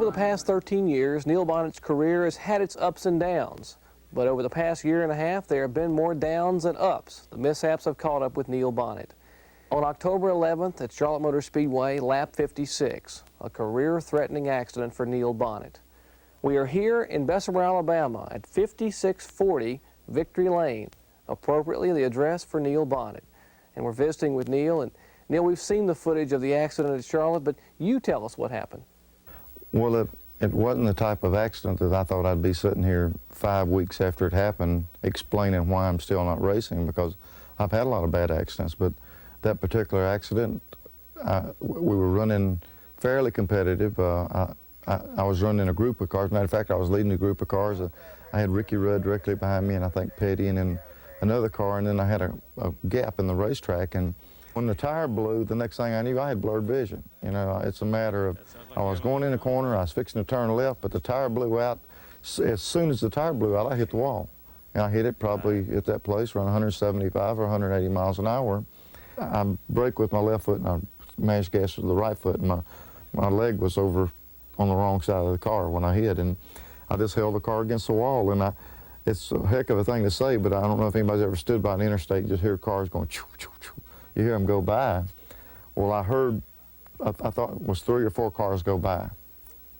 Over the past 13 years, Neil Bonnett's career has had its ups and downs. But over the past year and a half, there have been more downs than ups. The mishaps have caught up with Neil Bonnett. On October 11th at Charlotte Motor Speedway, lap 56, a career-threatening accident for Neil Bonnett. We are here in Bessemer, Alabama at 5640 Victory Lane, appropriately the address for Neil Bonnett. And we're visiting with Neil. And Neil, we've seen the footage of the accident at Charlotte, but you tell us what happened. Well, it wasn't the type of accident that I thought I'd be sitting here 5 weeks after it happened explaining why I'm still not racing, because I've had a lot of bad accidents. But that particular accident, we were running fairly competitive. I was running a group of cars. Matter of fact, I was leading a group of cars. I had Ricky Rudd directly behind me, and I think Petty, and then another car, and then I had a gap in the racetrack. And when the tire blew, the next thing I knew, I had blurred vision. You know, it's a matter of, I was going in the corner, I was fixing to turn left, but the tire blew out. As soon as the tire blew out, I hit the wall. And I hit it probably at that place around 175 or 180 miles an hour. I braked with my left foot and I mashed gas with the right foot, and my leg was over on the wrong side of the car when I hit, and I just held the car against the wall. And it's a heck of a thing to say, but I don't know if anybody's ever stood by an interstate and just hear cars going choo, choo, choo. You hear them go by. Well, I heard, I thought it was 3 or 4 cars go by.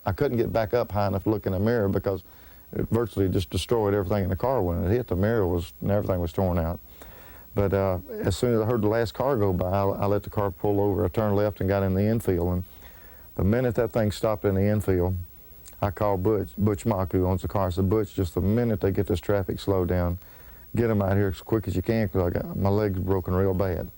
I couldn't get back up high enough to look in the mirror because it virtually just destroyed everything in the car. When it hit, the mirror and everything was torn out. But as soon as I heard the last car go by, I let the car pull over. I turned left and got in the infield. And the minute that thing stopped in the infield, I called Butch Mock, who owns the car. I said, Butch, just the minute they get this traffic slowed down, get them out here as quick as you can, because my leg's broken real bad.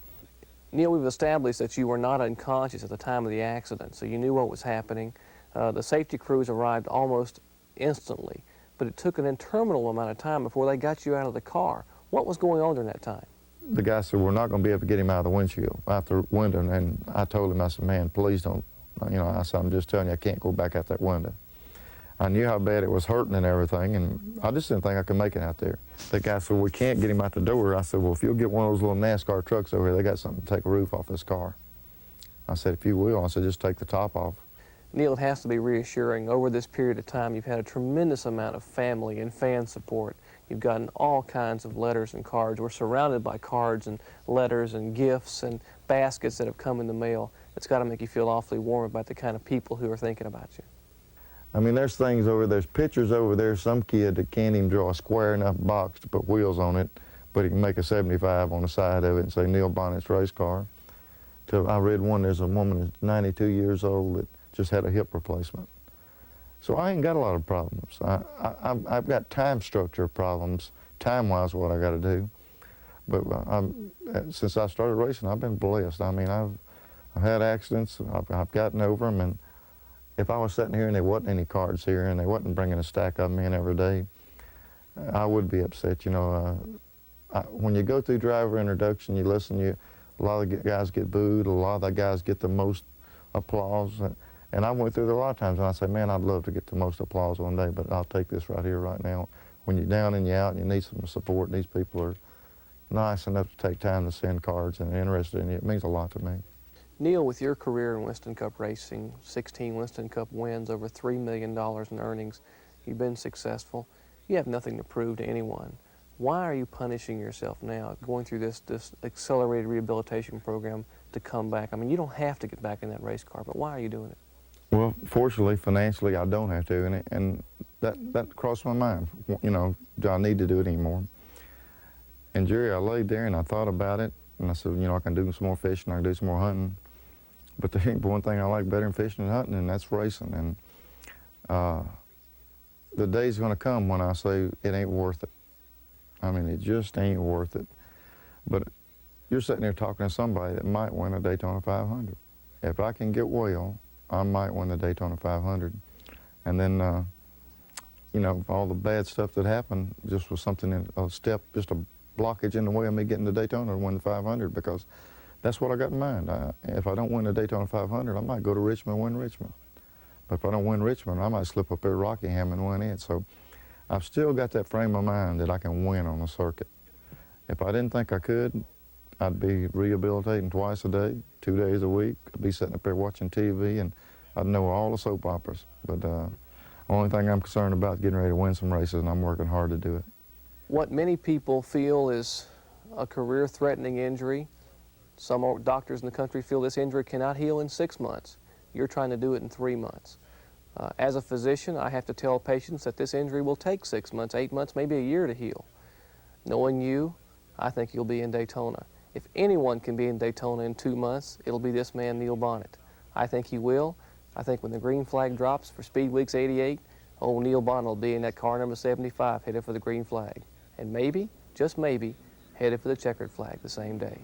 Neil, we've established that you were not unconscious at the time of the accident, so you knew what was happening. The safety crews arrived almost instantly, but it took an interminable amount of time before they got you out of the car. What was going on during that time? The guy said, we're not going to be able to get him out of the windshield, out the window, and I told him, I said, man, please don't, you know, I said, I'm just telling you, I can't go back out that window. I knew how bad it was hurting and everything, and I just didn't think I could make it out there. The guy said, we can't get him out the door. I said, well, if you'll get one of those little NASCAR trucks over here, they got something to take a roof off this car. I said, if you will, I said, just take the top off. Neil, it has to be reassuring. Over this period of time, you've had a tremendous amount of family and fan support. You've gotten all kinds of letters and cards. We're surrounded by cards and letters and gifts and baskets that have come in the mail. It's got to make you feel awfully warm about the kind of people who are thinking about you. I mean, there's things over there's pictures over there, some kid that can't even draw a square enough box to put wheels on it, but he can make a 75 on the side of it and say Neil Bonnett's race car. I read one, there's a woman that's 92 years old that just had a hip replacement. So I ain't got a lot of problems. I've got time structure problems, time-wise what I got to do. But since I started racing, I've been blessed. I mean, I've had accidents, I've gotten over them, and if I was sitting here and there wasn't any cards here and they wasn't bringing a stack of them in every day, I would be upset. You know, when you go through driver introduction, you listen, a lot of the guys get booed, a lot of the guys get the most applause. And I went through there a lot of times, and I say, man, I'd love to get the most applause one day, but I'll take this right here, right now. When you're down and you're out and you need some support, these people are nice enough to take time to send cards and are interested in you. It means a lot to me. Neil, with your career in Winston Cup racing, 16 Winston Cup wins, over $3 million in earnings, you've been successful. You have nothing to prove to anyone. Why are you punishing yourself now, going through this accelerated rehabilitation program to come back? I mean, you don't have to get back in that race car, but why are you doing it? Well, fortunately, financially, I don't have to, and that crossed my mind. You know, do I need to do it anymore? And Jerry, I laid there and I thought about it, and I said, you know, I can do some more fishing, I can do some more hunting. But there ain't one thing I like better than fishing and hunting, and that's racing. And the day's going to come when I say it ain't worth it. I mean, it just ain't worth it. But you're sitting there talking to somebody that might win a Daytona 500. If I can get well, I might win the Daytona 500. And then, you know, all the bad stuff that happened just was something, a step, just a blockage in the way of me getting to Daytona to win the 500, because that's what I got in mind. If I don't win the Daytona 500, I might go to Richmond and win Richmond. But if I don't win Richmond, I might slip up there to Rockingham and win it. So I've still got that frame of mind that I can win on the circuit. If I didn't think I could, I'd be rehabilitating twice a day, 2 days a week. I'd be sitting up there watching TV and I'd know all the soap operas. But only thing I'm concerned about is getting ready to win some races, and I'm working hard to do it. What many people feel is a career-threatening injury. Some doctors in the country feel this injury cannot heal in 6 months. You're trying to do it in 3 months. As a physician, I have to tell patients that this injury will take 6 months, 8 months, maybe a year to heal. Knowing you, I think you'll be in Daytona. If anyone can be in Daytona in 2 months, it'll be this man, Neil Bonnett. I think he will. I think when the green flag drops for Speed Weeks 88, old Neil Bonnett will be in that car number 75 headed for the green flag. And maybe, just maybe, headed for the checkered flag the same day.